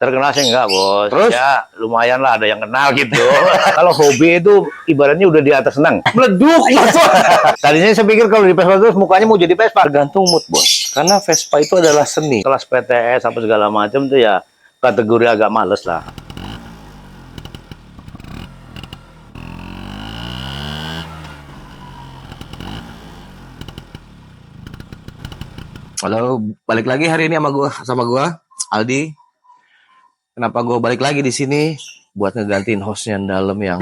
Terkenal sih enggak, Bos. Terus? Ya, lumayan lah ada yang kenal gitu. Kalau hobi itu ibaratnya udah di atas senang. Meleduk, masuk. Tadinya saya pikir kalau di Vespa terus mukanya mau jadi Vespa. Tergantung mood, Bos. Karena Vespa itu adalah seni. Kelas PTS apa segala macam tuh ya kategori agak males lah. Halo, balik lagi hari ini sama gua Aldi. Kenapa gua balik lagi di sini? Buat ngegantiin hostnya yang dalam yang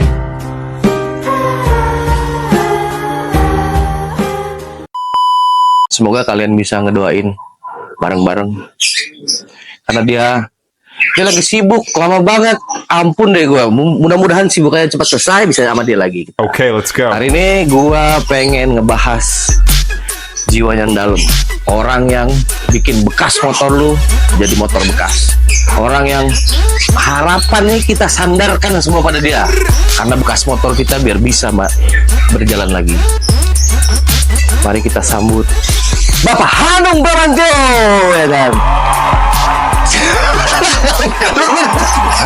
semoga kalian bisa ngedoain bareng-bareng. Karena dia lagi sibuk lama banget. Ampun deh gua. Mudah-mudahan sibuknya cepat selesai bisa sama dia lagi. Okay, let's go. Hari ini gua pengen ngebahas jiwanya yang dalam. Orang yang bikin bekas motor lu jadi motor bekas. Orang yang harapannya kita sandarkan semua pada dia. Karena bekas motor kita biar bisa berjalan lagi. Mari kita sambut Bapak Hanung Bramantyo, ya kan?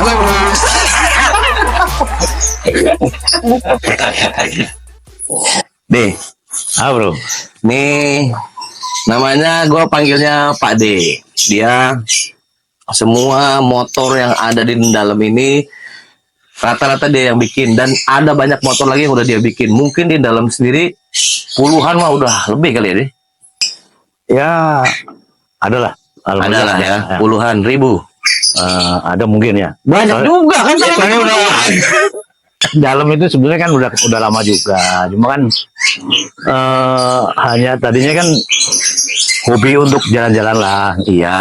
Halo, Mas. Deh. Ah, Bro. Nih, namanya gue panggilnya Pak D. Dia semua motor yang ada di dalam ini rata-rata dia yang bikin. Dan ada banyak motor lagi yang udah dia bikin. Mungkin di dalam sendiri puluhan mah udah lebih kali ya deh. Ya, adalah. Adalah ya, puluhan ribu. Ada mungkin ya. Banyak juga kan. Soalnya udah dalam itu sebenarnya kan udah lama juga. Cuma kan hanya tadinya kan hobi untuk jalan-jalan lah. Iya.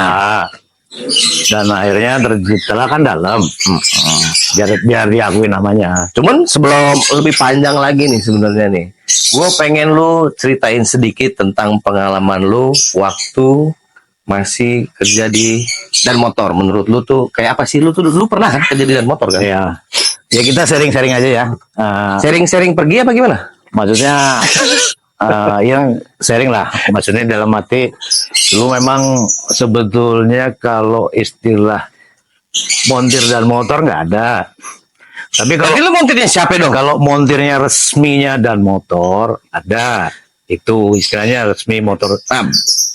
Dan akhirnya terciptalah kan dalam. Biar diakui namanya. Cuman sebelum lebih panjang lagi nih sebenarnya nih, gue pengen lu ceritain sedikit tentang pengalaman lu waktu masih kerja di dan motor. Menurut lu tuh kayak apa sih? Lu pernah kan kerja di dan motor kan? Ya, ya kita sharing-sharing aja ya. Sharing-sharing pergi apa gimana? Maksudnya yang sharing lah. Maksudnya dalam arti lu memang sebetulnya kalau istilah montir dan motor nggak ada. Tapi kalau lu montirnya siapa dong? kalau montirnya resminya dan motor ada. Itu istilahnya resmi motor.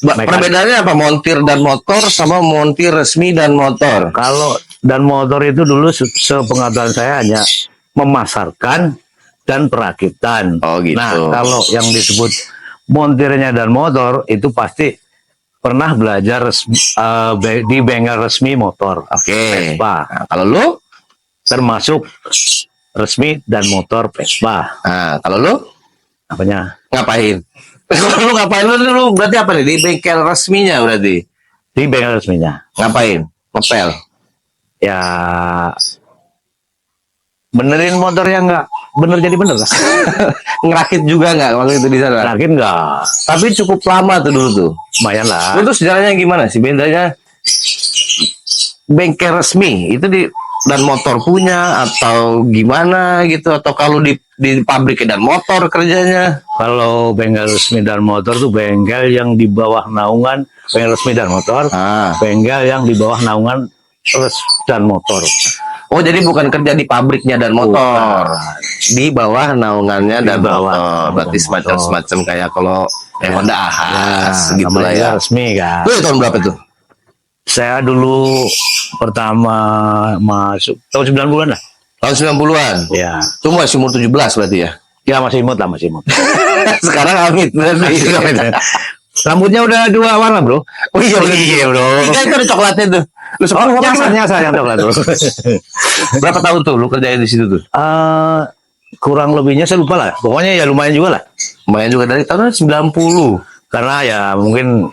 Perbedaannya apa montir dan motor sama montir resmi dan motor? Kalau dan motor itu dulu sepengetahuan saya hanya memasarkan dan perakitan. Oh gitu. Nah, kalau yang disebut montirnya dan motor itu pasti pernah belajar di bengkel resmi motor. Oke. Vespa. Nah, kalau lu Termasuk resmi dan motor Vespa. nah, kalau lu Apanya? ngapain? Lu ngapain? Lu berarti apa nih? Di bengkel resminya berarti? Di bengkel resminya. Ngapain? Ngepel? Ya benerin motor yang nggak bener jadi bener lah. Ngerakit juga nggak waktu itu di sana? Rakit nggak? Tapi cukup lama tuh dulu tuh. Lumayan lah. Itu sejarahnya gimana sih? Bedanya bengkel resmi itu dan motor punya atau gimana gitu? Atau kalau di pabrik dan motor kerjanya? Kalau bengkel resmi dan motor tuh bengkel yang di bawah naungan bengkel resmi dan motor. Bengkel yang di bawah naungan dan motor. Oh, jadi bukan kerja di pabriknya dan motor. Di bawah naungannya dan motor. Berarti semacam kayak kalau Honda Ahas gitu lah ya. Resmi kan. Itu tahun berapa tuh? Saya dulu pertama masuk tahun 90-an lah. Tahun 90-an? Ya. Itu masih umur 17 berarti ya? Ya masih imut lah, masih imut. Sekarang amit berarti. Rambutnya udah 2 warna, Bro. Oh iya bro. Itu ada coklatnya tuh. Lu Nyasar yang coklat, Bro. Berapa tahun tuh lu kerjain di situ tuh? Kurang lebihnya saya lupa lah. Pokoknya ya lumayan juga lah. Lumayan juga dari tahun 90. Karena ya mungkin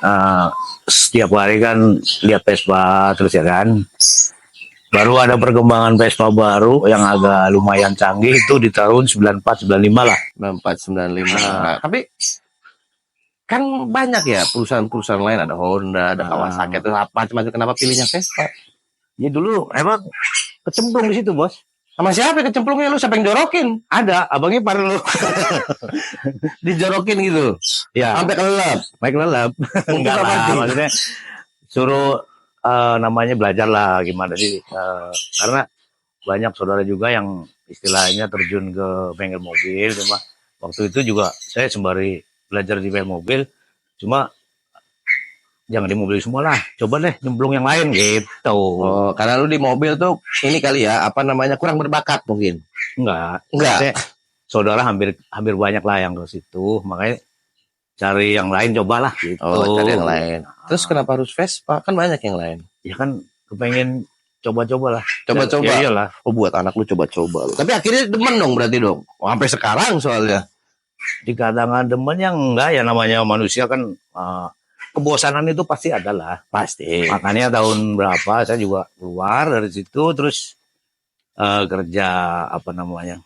setiap hari kan lihat Vespa terus ya kan. Baru ada perkembangan Vespa baru yang agak lumayan canggih itu di tahun 94-95 lah. 94-95. Tapi kan banyak ya perusahaan-perusahaan lain, ada Honda, ada Kawasaki, itu apa macam-macam. Kenapa pilihnya Vespa? Ya dulu emang kecemplung di situ, Bos. Sama siapa kecemplungnya? Lu siapa yang jorokin? Ada, abangnya ipar lu. Dijorokin gitu. Ya. Sampai kelelap. Baik lelap. Enggak lah, maksudnya suruh namanya belajar lah gimana sih, karena banyak saudara juga yang istilahnya terjun ke bengkel mobil, cuma waktu itu juga saya sembari belajar di bengkel mobil, cuma jangan di mobil semua lah, coba deh nyemplung yang lain gitu. Oh, karena lu di mobil tuh ini kali ya, apa namanya, kurang berbakat mungkin. Enggak. Enggak. Saudara hampir banyak lah yang ke situ, makanya cari yang lain cobalah gitu. Oh, cari yang lain. Terus kenapa harus Vespa? Kan banyak yang lain. Ya kan kepengen coba-coba lah. Coba-coba. Ya, iyalah. Oh, buat anak lu coba-coba. Tapi akhirnya demen dong berarti dong. Oh, sampai sekarang soalnya. Dikatakan demen yang enggak ya, namanya manusia kan, kebosanan itu pasti ada lah. Pasti. Makanya tahun berapa saya juga keluar dari situ, terus kerja apa namanya,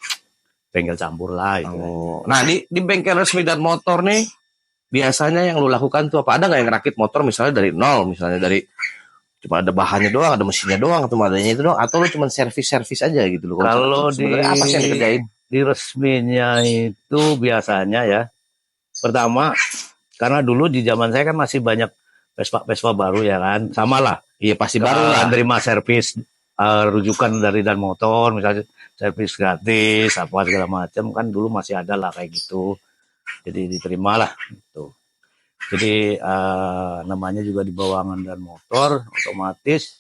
bengkel campur lah itu. Oh. Nah, di bengkel resmi dan motor nih, biasanya yang lu lakukan tuh apa? Ada nggak yang rakit motor misalnya dari nol, misalnya dari cuma ada bahannya doang, ada mesinnya doang, atau adanya itu doang, atau lu cuma servis-servis aja gitu loh? Kalau di sebenarnya apa sih yang dikerjain? Di resminya itu biasanya ya, pertama karena dulu di zaman saya kan masih banyak Vespa baru ya kan, sama lah. Iya pasti baru lah. Terima servis, rujukan dari dan motor, misalnya servis gratis apa segala macam, kan dulu masih ada lah kayak gitu. Jadi diterima lah gitu. Jadi namanya juga di bawangan dan motor, otomatis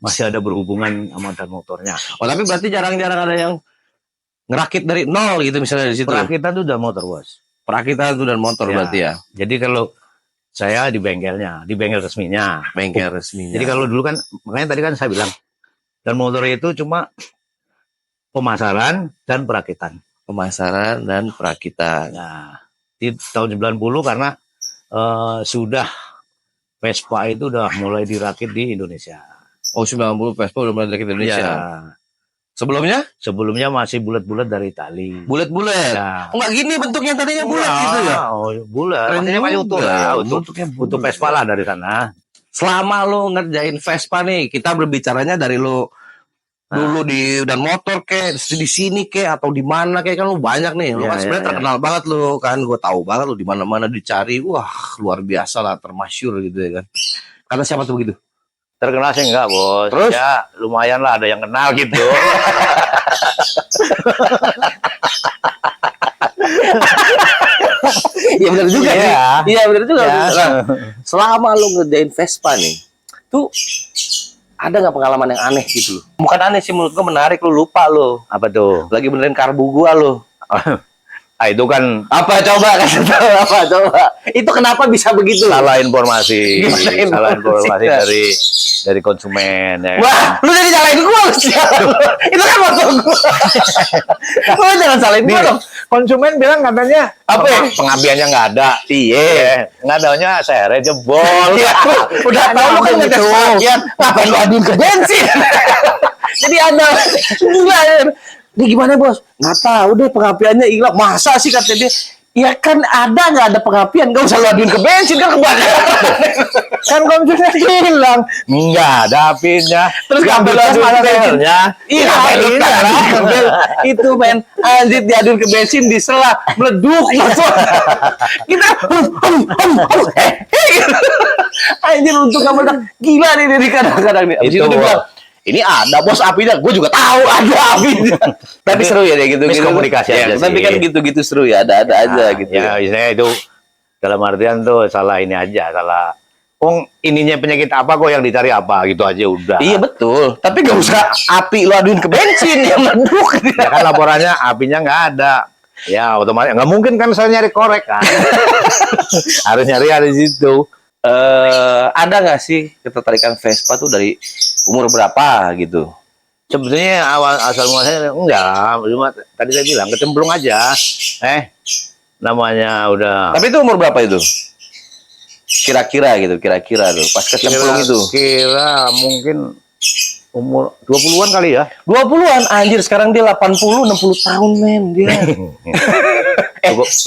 masih ada berhubungan sama dan motornya. Oh, tapi berarti jarang-jarang ada yang ngerakit dari nol gitu misalnya di situ. Perakitan itu udah motor, Bos. Perakitan itu dan motor Ya. berarti ya. Jadi kalau saya di bengkelnya, di bengkel resminya. Bengkel resminya. Jadi kalau dulu kan, makanya tadi kan saya bilang, dan motor itu cuma pemasaran dan perakitan. Pemasaran dan perakitan. Nah, di tahun 90 karena sudah Vespa itu udah mulai dirakit di Indonesia. Oh, 90 Vespa udah mulai dari Indonesia. Ya, sebelumnya masih bulat-bulat dari Itali. Bulat-bulat. Ya. Oh, enggak gini bentuknya tadinya bulat gitu ya. Oh, bulat. Keren Artinya masih utuh juga. lah. Bentuknya Utuh Vespa lah dari sana. Selama lo ngerjain Vespa nih, kita berbicaranya dari lo dulu di dan motor kayak di sini kayak atau di mana kayak, kan lo banyak nih. Lo Ya, kan sebenarnya ya, terkenal banget lo kan. Gue tahu banget lo di mana-mana dicari. Wah, luar biasa lah, termasyur gitu ya kan. Karena siapa tuh begitu? Terkenal sih enggak, Bos. Terus? Ya, lumayan lah ada yang kenal gitu. Iya benar juga Iya. nih. Iya benar juga. Ya. Nah, selama lo ngerjain Vespa nih, tuh ada nggak pengalaman yang aneh gitu loh? Bukan aneh sih, menurut gua menarik, lo lupa lo. Apa tuh? Lagi benerin karbu gua lo. Itu kan Apa coba kasih tahu apa coba? Itu kenapa bisa begitu? salah informasi. Gimana Salah informasi informasinya? dari konsumen ya. Wah, lu jadi salahin gua lu sialan. Itu kan motor gua. Lu jangan salahin gua dong. Konsumen bilang katanya Apa ya? pengabiannya nggak ada. Iya. Nggak adanya seret jebol. Iya, udah tahu lu kan ngetes bagian, ngapain lu aduin ke bensin? Jadi ada gila. Ini gimana bos? Nggak tahu deh, pengapiannya hilang. Masa sih kata dia? Ya kan ada nggak ada pengapian, nggak usah lu aduin ke bensin kan kebakaran. Kan konsumen hilang. Nggak ada apinya. Terus ngambil aduin malah belnya. Iya, ngapain lu ngambil itu men, anjir diaduin ke bensin disela meleduk langsung. Kita anjir untuk nggak meledak, gila nih dari kadang-kadang nih. Abis itu dia bilang, ini ada bos apinya, gue juga tahu ada apinya. Tapi seru ya kayak gitu. Miskomunikasi aja Tapi sih. kan gitu-gitu seru ya, ada aja gitu. Ya, misalnya itu dalam artian tuh salah ini aja, salah. Ininya penyakit apa kok yang dicari apa gitu aja udah. Iya betul. Tapi gak usah api lu aduin ke bensin yang meleduk. Ya kan laporannya apinya nggak ada. Ya otomatis nggak mungkin kan saya nyari korek kan. Harus nyari di situ. Ada nggak sih ketertarikan Vespa tuh dari umur berapa gitu? Sebetulnya asal muasalnya enggak, cuma tadi saya bilang kecemplung aja. Namanya udah. Tapi itu umur berapa itu? Kira-kira gitu, kira-kira tuh pas kecemplung itu. Kira mungkin umur 20-an kali ya. 20-an anjir, sekarang dia 80 60 tahun men dia.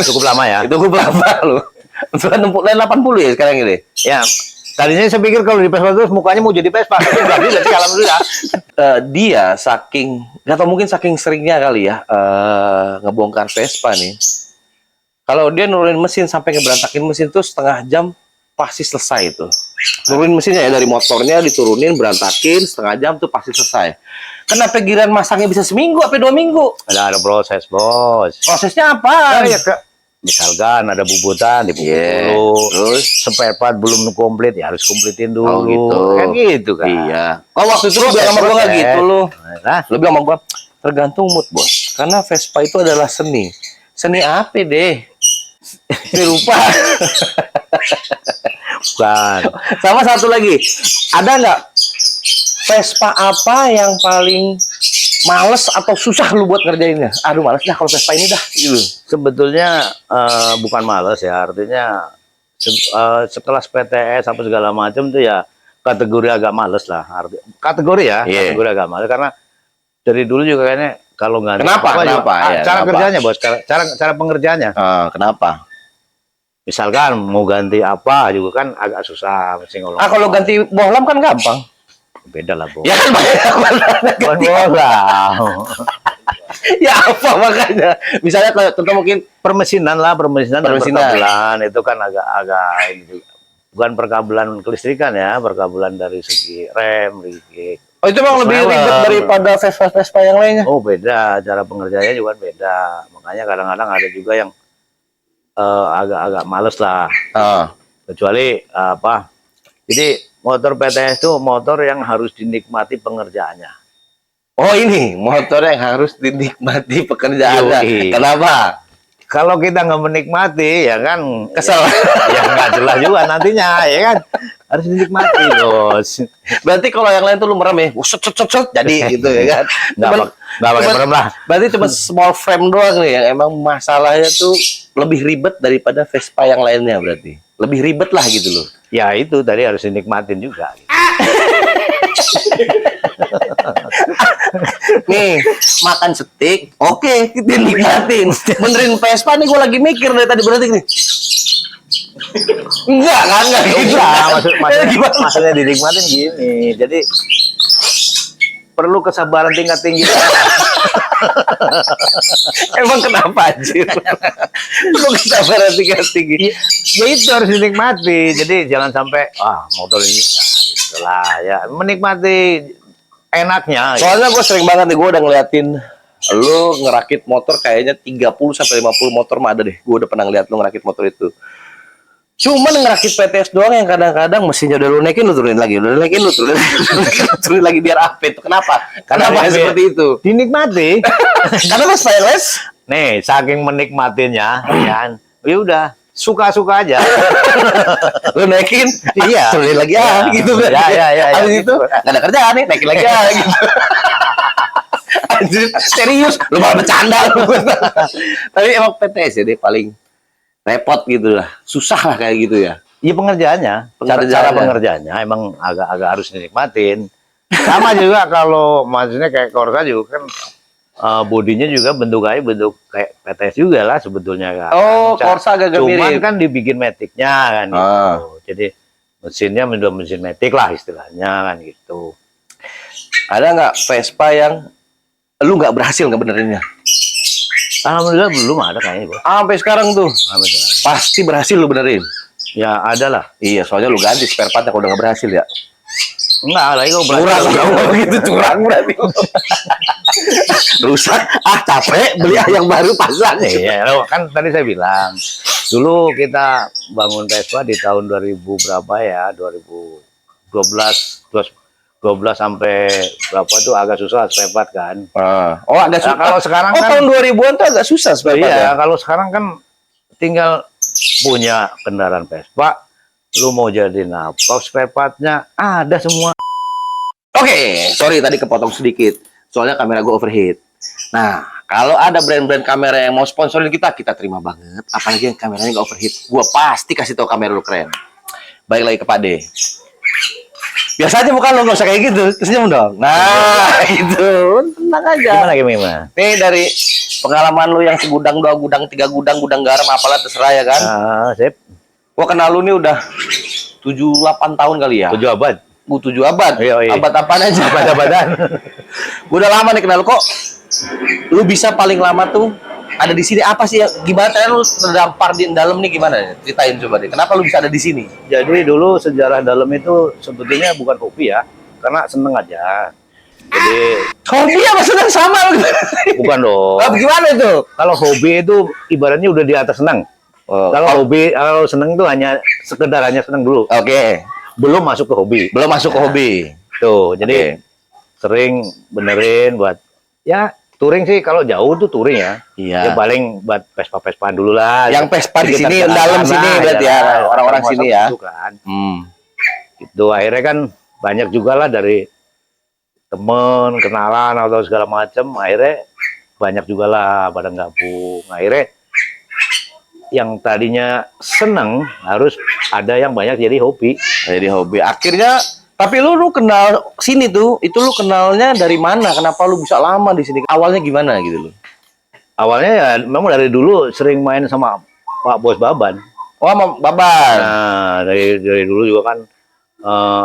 Cukup lama ya. Itu gue berapa lu? 80 ya sekarang ini. Ya, tadinya saya pikir kalau di Vespa terus mukanya mau jadi Vespa, tapi enggak bisa sih alhamdulillah. Dia saking, nggak tahu mungkin saking seringnya kali ya ngebongkar Vespa nih. Kalau dia nurunin mesin sampai ngeberantakin mesin tuh setengah jam pasti selesai itu. Turunin mesinnya ya, dari motornya diturunin, berantakin, setengah jam tuh pasti selesai. Kenapa giliran masangnya bisa seminggu apa 2 minggu? Ada proses, Bos. Prosesnya apa? Ya, misalkan ada bubutan, dibubut Iya, dulu. terus? Spare part belum komplit, ya harus komplitin dulu. Oh gitu. Kan gitu kan. Iya. Oh waktu itu lu bilang sama gua nggak gitu lu. Nah, Lu bilang sama gua, tergantung mood, Bos. Karena Vespa itu adalah seni. Seni apa deh? Seni rupa. bukan. Sama satu lagi, ada nggak Vespa apa yang paling males atau susah lu buat ngerjainnya? Aduh males dah kalau Vespa ini dah. Gitu. Sebetulnya bukan males ya, artinya sekelas PTS apa segala macam tuh ya kategori agak males lah. Kategori ya, Iya. kategori agak males karena dari dulu juga kayaknya kalau nggak Kenapa? Kenapa? Ya, cara kenapa? kerjanya, Bos, cara pengerjaannya. Kenapa? Misalkan mau ganti apa juga kan agak susah mesti ngolong. Kalau ganti bohlam kan gampang. Beda lah, Bos. Ya kan banyak. Bukan bohlam. Ya apa makanya? Misalnya kalau contoh mungkin Permesinan lah, permesinan dan Permesinan. perkabelan itu kan agak ini juga. Bukan perkabelan kelistrikan ya, perkabelan dari segi rem, segi. oh itu memang lebih ribet daripada Vespa yang lainnya. Oh beda, cara pengerjaannya juga beda. Makanya kadang-kadang ada juga yang agak-agak males lah. Kecuali apa? Jadi motor PTS itu motor yang harus dinikmati pengerjaannya. Oh ini motor yang harus dinikmati pekerjaannya. Yoi. Kenapa? Kalau kita nggak menikmati, ya kan Kesel. ya nggak jelas juga nantinya, ya kan harus dinikmati, Bos. Berarti kalau yang lain tuh lu merem ya, set, jadi gitu ya kan? Nggak pakai merem lah. Berarti cuma small frame doang nih yang emang masalahnya tuh lebih ribet daripada Vespa yang lainnya berarti. Lebih ribet lah gitu loh. Ya itu tadi harus dinikmatin juga. Nih, makan steak, oke, kita nikmatin. Benerin Vespa nih gue lagi mikir dari tadi berarti nih. Enggak kan, enggak gitu. Maksudnya dinikmatin gini. Jadi perlu kesabaran tingkat tinggi. Emang kenapa anjir? Perlu kesabaran tingkat tinggi. Ya itu harus dinikmati. Jadi jangan sampai motor ini ya itulah ya menikmati enaknya. Soalnya gue sering banget nih, gue udah ngeliatin lu ngerakit motor kayaknya 30 sampai 50 motor mah ada deh. Gue udah pernah ngeliat lu ngerakit motor itu. Cuman ngerakit PTS doang yang kadang-kadang mesinnya udah lu naikin, lu turunin lagi, udah naikin, lu turunin lagi, turunin lagi biar apa itu? Kenapa? Kenapa seperti itu? Dinikmati. Karena mas stylish. Nih, saking menikmatinya, kan. Ya udah, suka-suka aja. Lu naikin, Iya. turunin lagi gitu. Ya. Habis itu nggak ada kerjaan nih, naikin lagi gitu. Anjir, serius, lu malah bercanda lu. Tapi emang PTS ya deh paling repot gitu lah, susah lah kayak gitu ya. Iya pengerjaannya, cara pengerjaannya emang agak harus dinikmatin. Sama juga kalau maksudnya kayak Corsa juga kan bodinya juga bentukannya bentuk kayak PTS juga lah sebetulnya kan. Oh, Corsa agak Cuman mirip. kan dibikin maticnya kan gitu. Jadi mesinnya menjadi mesin matic lah istilahnya kan gitu. Ada nggak Vespa yang lu nggak berhasil nggak benerinnya? Alhamdulillah belum ada kayaknya, Bos. Sampai sekarang tuh Alhamdulillah. pasti berhasil lu benerin. Ya ada lah. Iya, soalnya lu ganti spare partnya kalau udah nggak berhasil ya. Enggak, lagi kok Curang gitu, curang berarti. Rusak, capek beli yang baru pasang. Iya, kan tadi saya bilang dulu kita bangun Vespa di tahun 2000 berapa ya? 2012 sampai berapa tuh agak susah spare part kan. Oh, agak susah. Kalau sekarang kan tahun 2000-an tuh agak susah spare part. iya, kalau sekarang kan tinggal punya kendaraan Vespa, lu mau jadiin apa spare partnya ada semua. Oke, sorry tadi kepotong sedikit. Soalnya kamera gue overheat. Nah, kalau ada brand-brand kamera yang mau sponsorin kita, kita terima banget. Apalagi yang kameranya nggak overheat. Gue pasti kasih tahu kamera lu keren. Balik lagi ke Pade. Biasa aja bukan lo, nggak usah kayak gitu. Senyum dong. Nah, itu. Tenang aja. Gimana? Nih dari pengalaman lu yang segudang, 2 gudang, 3 gudang, gudang garam, apalah terserah ya kan. Sip. Gua kenal lu nih udah 7-8 tahun kali ya. 7 abad. 7 abad. Iya. Abad apaan aja? Abad-abadan. Gua udah lama nih kenal lu kok. Lu bisa paling lama tuh ada di sini apa sih? Gimana caranya lu terdampar di dalam nih gimana? Ceritain coba deh. Kenapa lu bisa ada di sini? Jadi dulu sejarah dalam itu sebetulnya bukan hobi ya, karena seneng aja. Jadi Hobi apa senang sama? bukan dong. Gimana itu? Kalau hobi itu ibaratnya udah di atas seneng. Oh, Kalau seneng itu hanya sekedar hanya seneng dulu, Oke. belum masuk ke hobi. Belum masuk ke hobi. Tuh, jadi sering benerin buat ya touring sih, kalau jauh tuh touring ya. Iya. Ya paling buat Vespa-Vespaan dulu lah. Yang Vespa di Sekitar sini, jalan dalam lah, sini berarti ya, jalan. orang-orang Masa sini ya. gitu kan. Itu akhirnya kan banyak juga lah dari temen, kenalan atau segala macam. Akhirnya banyak juga lah pada gabung. Akhirnya yang tadinya seneng harus ada yang banyak jadi hobi. Jadi hobi. Akhirnya, tapi lu kenal sini tuh, itu lu kenalnya dari mana? Kenapa lu bisa lama di sini? Awalnya gimana gitu lu? Awalnya ya memang dari dulu sering main sama Pak Bos Baban. Oh, sama Baban. Nah, dari dulu juga kan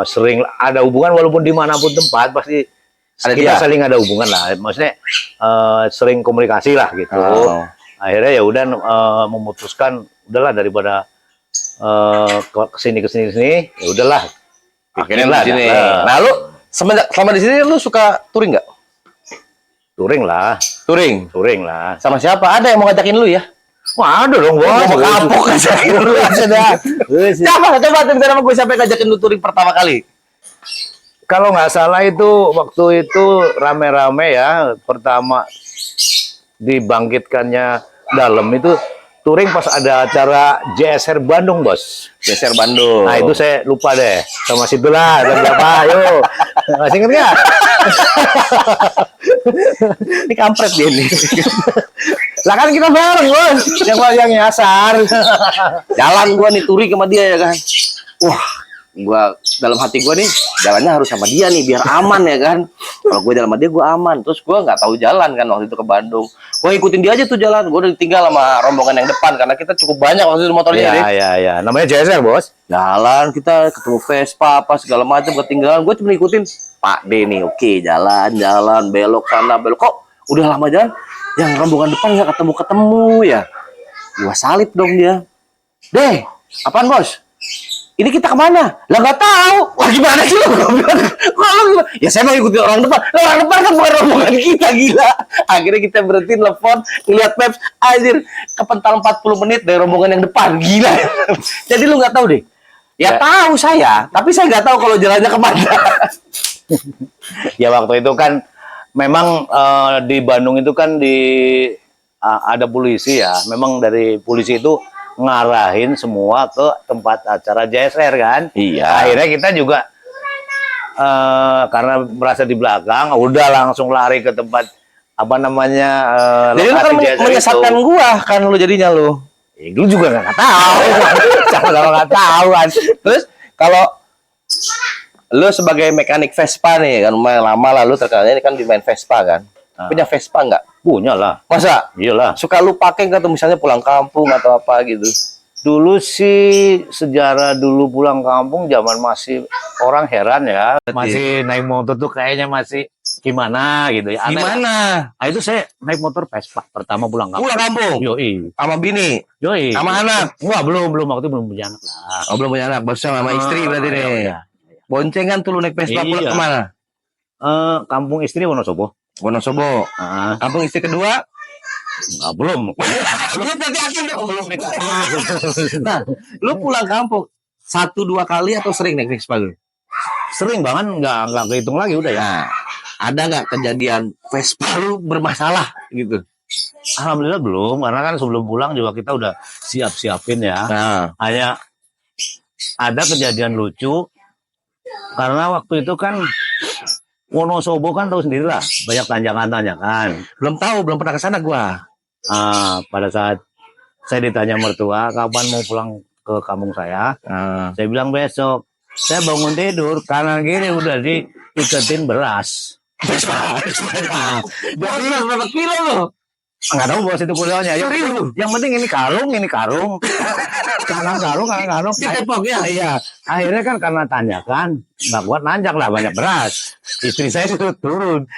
sering ada hubungan, walaupun dimanapun tempat pasti Ada kita dia? saling ada hubungan lah. Maksudnya sering komunikasi lah gitu. Oh. Akhirnya ya udah memutuskan udahlah daripada kesini ya udahlah. Akhirnya Bikin lu lah, di sini. dah. Nah, lu semenjak selama di sini lu suka touring nggak? Touring lah, Touring. touring lah. Sama siapa? Ada yang mau ngajakin lu ya? Wah, ada dong, bos. Mau kapok ngajakin lu aja dah. Coba cerita sama gue sampai ngajakin lu touring pertama kali. Kalau nggak salah itu waktu itu rame-rame ya, pertama dibangkitkannya dalam itu touring pas ada acara JSR Bandung, bos. Geser Bandung. Nah itu saya lupa deh, sama situlah dan berapa, ayo masih inget nggak? Ini kampret dia nih. Lah kan kita bareng, bos, yang nyasar. Jalan gua nih touring sama dia ya kan. Wah, gua dalam hati gua nih jalannya harus sama dia nih biar aman ya kan. Kalau gua jalan sama dia gua aman. Terus gua nggak tahu jalan kan waktu itu ke Bandung. Gua ngikutin dia aja tuh jalan. Gua udah ditinggal sama rombongan yang depan karena kita cukup banyak waktu itu motornya deh. Ya, namanya JSR, bos. Jalan kita ketemu Vespa apa segala macam ketinggalan. Gua cuma ngikutin Pak D nih. Oke, jalan belok sana belok. Kok udah lama jalan yang rombongan depan nggak ketemu ya. Gua salip dong dia. Deh, apaan bos? Ini kita kemana? Lah nggak tahu. Wah gimana sih lo? Gua bilang, "Kalau ya saya mau ikutin orang depan. Lah, orang depan kan bukan rombongan kita, gila." Akhirnya kita berhenti telepon, ngeliat maps, anjir kepental 40 menit dari rombongan yang depan, gila. Jadi lu nggak tahu deh. Ya, tahu saya, tapi saya nggak tahu kalau jalannya kemana. Ya waktu itu kan memang di Bandung itu kan ada polisi ya. Memang dari polisi itu ngarahin semua ke tempat acara JSR kan. Iya. Akhirnya kita juga karena merasa di belakang, udah langsung lari ke tempat apa namanya Jadi lu kan lokasi JSR menyesatkan itu. gua kan lu jadinya lu. Lu juga nggak tahu, sama-sama nggak tahu kan. Terus kalau lu sebagai mekanik Vespa nih kan lumayan lama lah lu terkenalnya ini kan di main Vespa kan. Punya Vespa nggak? Punya lah, Masa? iyalah. Suka lu pakai nggak tuh misalnya pulang kampung atau apa gitu? Dulu sih sejarah dulu pulang kampung zaman masih orang heran ya. Masih naik motor tuh kayaknya masih gimana gitu ya. Aneh. Gimana? Nah, itu saya naik motor Vespa pertama pulang kampung. Pulang kampung? Yoi. Sama bini? Yoi. Sama anak? Wah, belum waktu itu belum punya anak lah. Oh belum punya anak, baru sama istri berarti nih. Iya. Boncengan tuh lu naik Vespa pulang Iya. kemana? Kampung istri Wonosobo. Wonosobo. Ah, Kampung istri kedua? belum. Lu hati-hati dong. Nah, lu pulang kampung 1-2 kali atau sering naik Vespa lu? Sering banget nggak kehitung lagi udah ya. Nah, ada nggak kejadian Vespa lu bermasalah gitu? Alhamdulillah belum, karena kan sebelum pulang juga kita udah siapin ya. Nah, Hanya ada kejadian lucu karena waktu itu kan Wonosobo kan tahu sendiri lah, banyak tanjakan-tanjakan. belum pernah ke sana gua. Pada saat saya ditanya mertua kapan mau pulang ke kampung saya Nah, bilang besok. Saya bangun tidur kanan kiri udah diiketin beras. Vespa. Berapa kilo lu? Nggak tahu bos itu kuliahnya. Yang penting ini karung. kanan karung. Ditepok ya? Iya. Akhirnya kan karena tanjakan, nggak kuat nanjak lah banyak beras. Istri saya suruh turun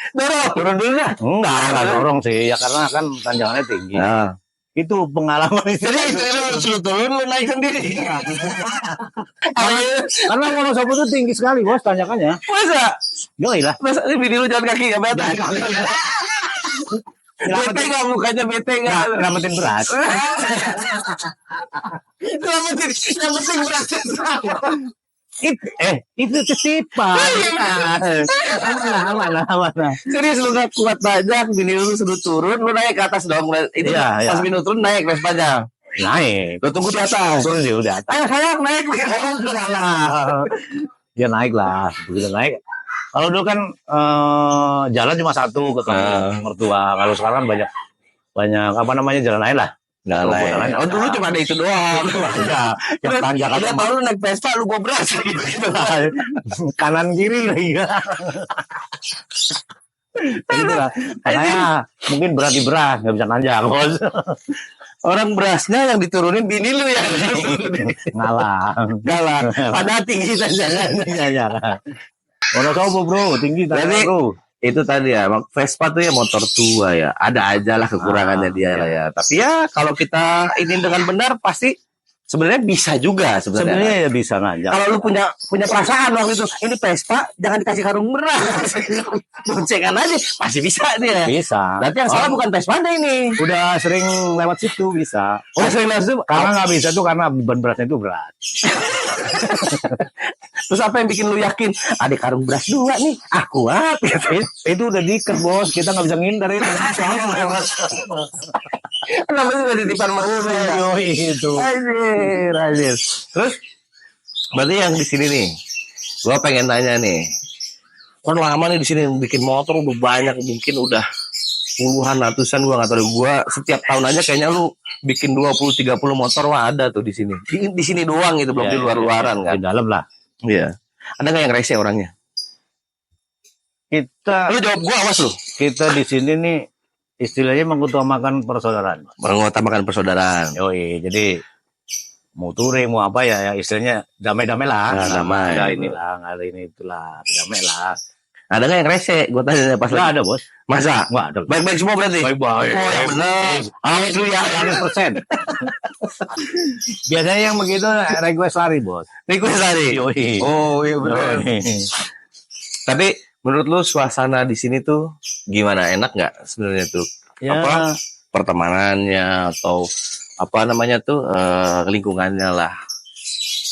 dulu lah. Enggak dorong sih. Ya karena kan tanjakannya tinggi. Nah. Itu pengalaman istri. Jadi itu suruh turun, lu naik sendiri. Karena Wonosobo itu tinggi sekali bos tanjakannya. Masa? Yoi lah. Masa bini lu jalan kaki ya, bete? Bete nggak mukanya, bete nggak? Nyelamatin beras. Yang penting berasa Itu titipan. Aman. serius lu nggak kuat banyak, bini lu suruh turun, lu naik ke atas dong. Itu Iya, pas iya. bini lu turun naik Vespanya. Naik. Lu tunggu di atas. Turun dia udah. Ayo sayang naik. Dia naik lah. Begitu naik. Kalau dulu kan jalan cuma satu ke kampung mertua. Kalau sekarang banyak apa namanya jalan lain lah. Nah, lain. Oh dulu cuma ada itu doang. Ya, yang tanjakan Dia baru naik Vespa lu gua beras gitu. kanan kiri lagi. Gitu lah. Makanya mungkin berat di beras nggak bisa nanjak bos. Orang berasnya yang diturunin bini lu ya. Ngalah. Galah. Padahal tinggi tanjakan. Ya. Wonosobo bro, tinggi Jadi, tanjakan bro. Itu tadi ya, Vespa tuh ya motor tua ya. Ada aja lah kekurangannya dia lah ya. Tapi ya kalau kita ini dengan benar pasti sebenarnya bisa juga sebenarnya. Sebenarnya ya bisa nanjak. Kalau lu punya perasaan waktu itu, ini Vespa jangan dikasih karung beras. Boncengan aja pasti bisa dia. Bisa. Berarti yang salah bukan Vespa ini. Udah sering lewat situ bisa. Udah sering lewat situ? Karena nggak bisa tuh karena beban beratnya itu berat. Terus apa yang bikin lu yakin ada karung beras dua nih? Ah kuat. Itu udah diikat bos, kita nggak bisa ngindar itu. Kenapa sih udah di depan mereka? Itu. Anjir. Terus berarti yang di sini nih, gua pengen tanya nih. Kan lama nih di sini bikin motor udah banyak, mungkin udah puluhan ratusan gua nggak tahu. Gua setiap tahun aja kayaknya lu bikin 20-30 motor mah ada tuh di sini. Di sini doang itu belum di luar-luaran kan. Di dalam lah. Iya. Ada nggak yang rese orangnya? Lu jawab gua awas lu. Kita di sini nih istilahnya mengutamakan persaudaraan. Mengutamakan persaudaraan. Yoi, jadi mau touring mau apa ya istilahnya damai-damai lah. Nah, damai. Ada inilah, ada ini itulah, damai lah. Ada nggak yang rese? Gua tanya pas Nggak lagi. ada bos. Masa? Nggak ada. Baik-baik semua berarti? Baik-baik. Oh ya bener. Awas lu ya. 100%. Biasanya yang begitu request lari bos. Request tadi. Yoi. Oh iya benar. Tapi menurut lu suasana di sini tuh gimana? Enak nggak sebenarnya tuh? Ya, Apa pertemanannya atau apa namanya tuh lingkungannya lah?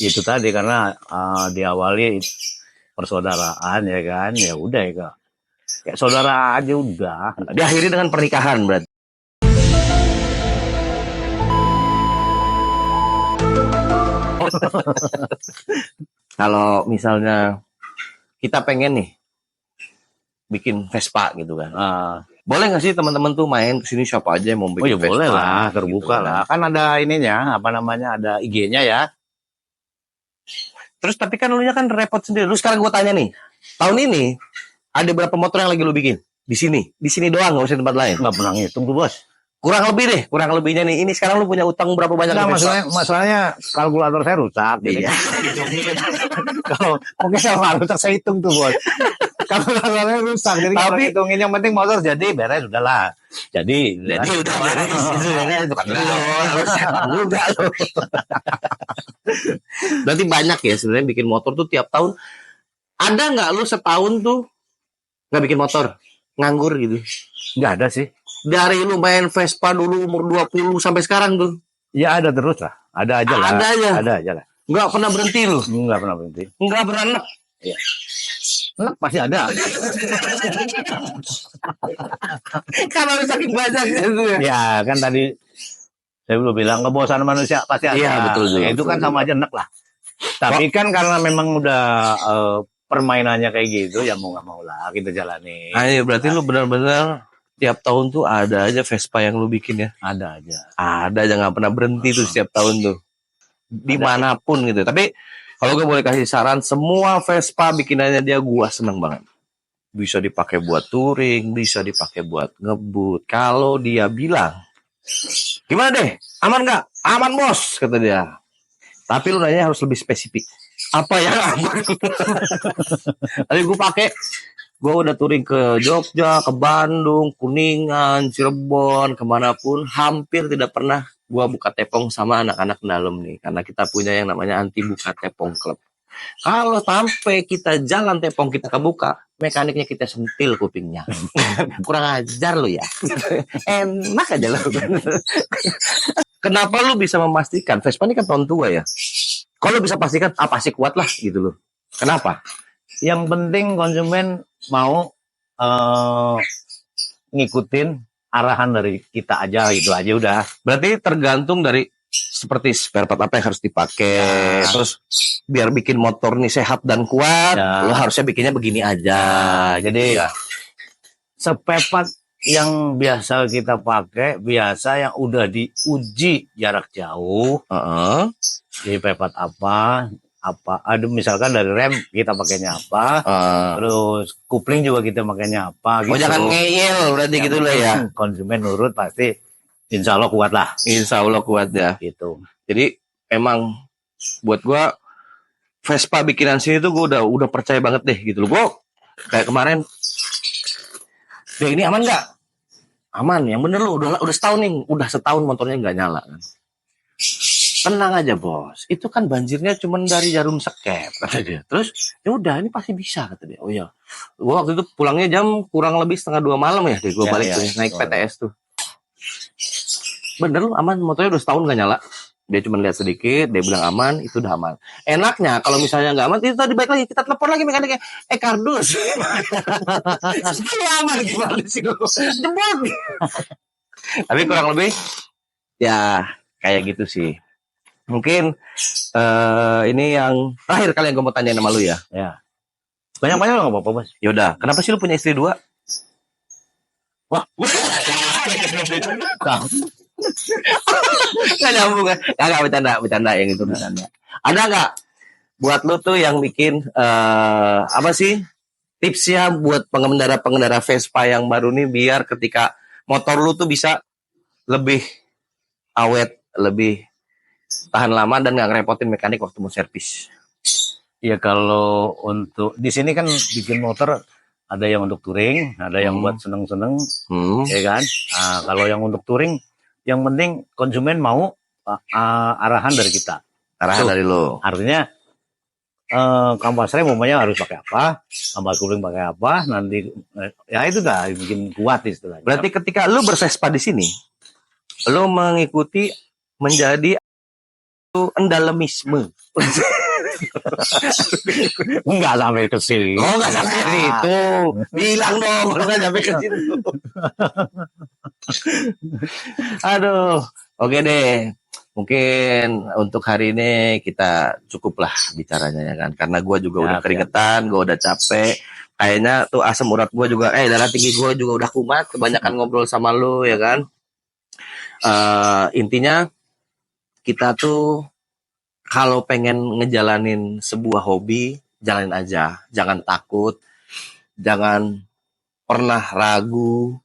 itu tadi karena diawali persaudaraan ya kan, ya udah ya kak. Kayak saudara aja udah. Diakhiri dengan pernikahan berarti. Kalau misalnya kita pengen nih bikin Vespa gitu kan. Boleh nggak sih teman-teman tuh main ke sini siapa aja yang mau Oh bikin ya Vespa? boleh lah, terbuka gitu lah. Kan ada ininya, apa namanya, ada IG-nya ya. Terus tapi kan lu nya kan repot sendiri. Lu sekarang gue tanya nih, tahun ini ada berapa motor yang lagi lu bikin? Di sini doang, nggak usah di tempat lain. Nggak pernah ngitung tuh bos. Kurang lebih deh, kurang lebihnya nih. Ini sekarang lu punya utang berapa banyak? Nggak, di Vespa? masalahnya kalkulator saya rusak. Jadi Iya. kalau mungkin saya nggak rusak, saya hitung tuh bos. Kalkulatornya rusak, jadi Tapi- tapi hitungin yang penting motor jadi beres sudah lah. Jadi udah juga lu. Berarti banyak ya sebenarnya bikin motor tuh tiap tahun. Ada nggak lu setahun tuh nggak bikin motor? Nganggur gitu. nggak ada sih. Dari lu main Vespa dulu umur 20 sampai sekarang tuh. Ya ada terus lah. Ada aja lah. Ada aja. Ada aja lah. Nggak pernah berhenti lu. Nggak pernah berhenti. Nggak pernah enek. Enak pasti ada. Karena lu saking banyak gitu ya. Ya kan tadi saya belum bilang kebosanan manusia pasti ada. Iya, betul juga. Ya, itu kan sama aja enak lah. Tapi kan karena memang udah permainannya kayak gitu ya mau nggak mau lah kita jalani. Ayo berarti lu benar-benar tiap tahun tuh ada aja Vespa yang lu bikin ya. Ada aja. Ada aja nggak pernah berhenti tuh setiap tahun tuh. Dimanapun gitu. Tapi kalau gue boleh kasih saran, semua Vespa bikinannya dia gua seneng banget. bisa dipakai buat touring, bisa dipakai buat ngebut. Kalau dia bilang, gimana deh, aman nggak? Aman bos, kata dia. Tapi lu nanya harus lebih spesifik. Apa yang aman? Tadi gue pakai, gue udah touring ke Jogja, ke Bandung, Kuningan, Cirebon, kemanapun, hampir tidak pernah gue buka tepong sama anak-anak dalam nih. Karena kita punya yang namanya anti buka tepong club. Kalau sampai kita jalan tepong kita kebuka, mekaniknya kita sentil kupingnya. Kurang ajar lu ya. Enak aja lu. Kenapa lu bisa memastikan? Vespa ini kan tahun tua ya. Kalau bisa pastikan, pasti kuat lah gitu loh. Kenapa? Yang penting konsumen mau ngikutin arahan dari kita aja, itu aja udah. Berarti tergantung dari seperti spare part apa yang harus dipakai. Ya. Terus biar bikin motor nih sehat dan kuat, Ya. lo harusnya bikinnya begini aja. Jadi Ya. sepepat yang biasa kita pakai, biasa yang udah diuji jarak jauh, Heeh. di pepat apa, aduh misalkan dari rem kita pakainya apa, terus kupling juga kita pakainya apa. Oh Gitu. jangan ngeyel berarti Yang gitu lah ya. konsumen nurut pasti, insya Allah kuat lah. Insya Allah kuat ya. Gitu. Jadi emang buat gua Vespa bikinan sini tuh gua udah percaya banget deh gitu loh. Gua kayak kemarin, deh ini aman nggak? Aman, yang bener lu udah setahun nih, udah setahun motornya nggak nyala kan. Tenang aja bos, itu kan banjirnya cuma dari jarum sekep kata dia. Terus ya udah ini pasti bisa kata dia. Oh iya, gua waktu itu pulangnya jam kurang lebih 1:30 malam ya, deh gua Ya, balik ya. tuh naik PTS tuh. Bener lu aman, motornya udah setahun nggak nyala. Dia cuma lihat sedikit, dia bilang aman, itu udah aman. Enaknya kalau misalnya nggak aman, itu tadi balik lagi kita telepon lagi mekaniknya. Kardus, saya aman gimana sih lu? Jebol. Tapi kurang lebih ya kayak gitu sih. Mungkin ini yang terakhir kali yang gue mau tanya sama lu ya. Ya. Banyak-banyak nggak apa-apa bos. Yaudah, kenapa sih lu punya istri 2? Wah. Nggak nyambung kan? Nggak bercanda yang itu bercanda. Ada nggak buat lu tuh yang bikin apa sih tipsnya buat pengendara Vespa yang baru nih biar ketika motor lu tuh bisa lebih awet, lebih tahan lama dan nggak ngerepotin mekanik waktu mau servis. Ya kalau untuk di sini kan bikin motor ada yang untuk touring, ada yang buat seneng-seneng, ya kan. Nah, kalau yang untuk touring, yang penting konsumen mau arahan dari kita. Arahan dari lo. Artinya kampas rem umumnya harus pakai apa, kampas kupling pakai apa, nanti ya itu dah bikin kuat istilahnya. Berarti ketika lu bervespa di sini, lu mengikuti menjadi endalemisme. Enggak sampai ke sini. Oh, enggak sampai ke situ. Bilang dong, lu kan sampai ke situ. Aduh, oke deh. Mungkin untuk hari ini kita cukuplah bicaranya ya kan. Karena gue juga udah keringetan, gue udah capek. Kayaknya tuh asam urat gue juga, darah tinggi gue juga udah kumat. Kebanyakan ngobrol sama lu ya kan. Intinya kita tuh kalau pengen ngejalanin sebuah hobi, jalanin aja. Jangan takut, jangan pernah ragu.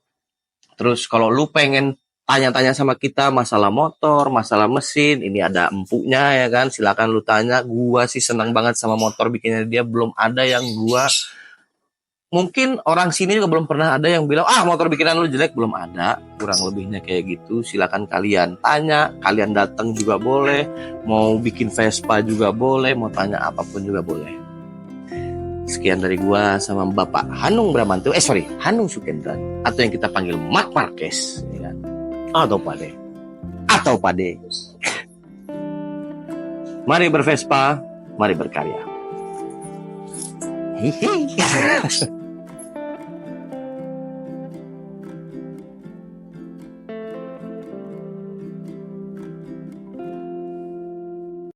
Terus kalau lu pengen tanya-tanya sama kita masalah motor, masalah mesin, ini ada empuknya ya kan, silakan lu tanya. Gua sih senang banget sama motor bikinnya dia, belum ada yang gua, mungkin orang sini juga belum pernah ada yang bilang motor bikinan lu jelek, belum ada. Kurang lebihnya kayak gitu. Silakan kalian tanya, kalian datang juga boleh, mau bikin Vespa juga boleh, mau tanya apapun juga boleh. Sekian dari gua sama Bapak Hanung Bramanto, Hanung Sukendran, atau yang kita panggil Mark Marquez ya kan? Atau Pade. Mari bervespa, mari berkarya. Hihi.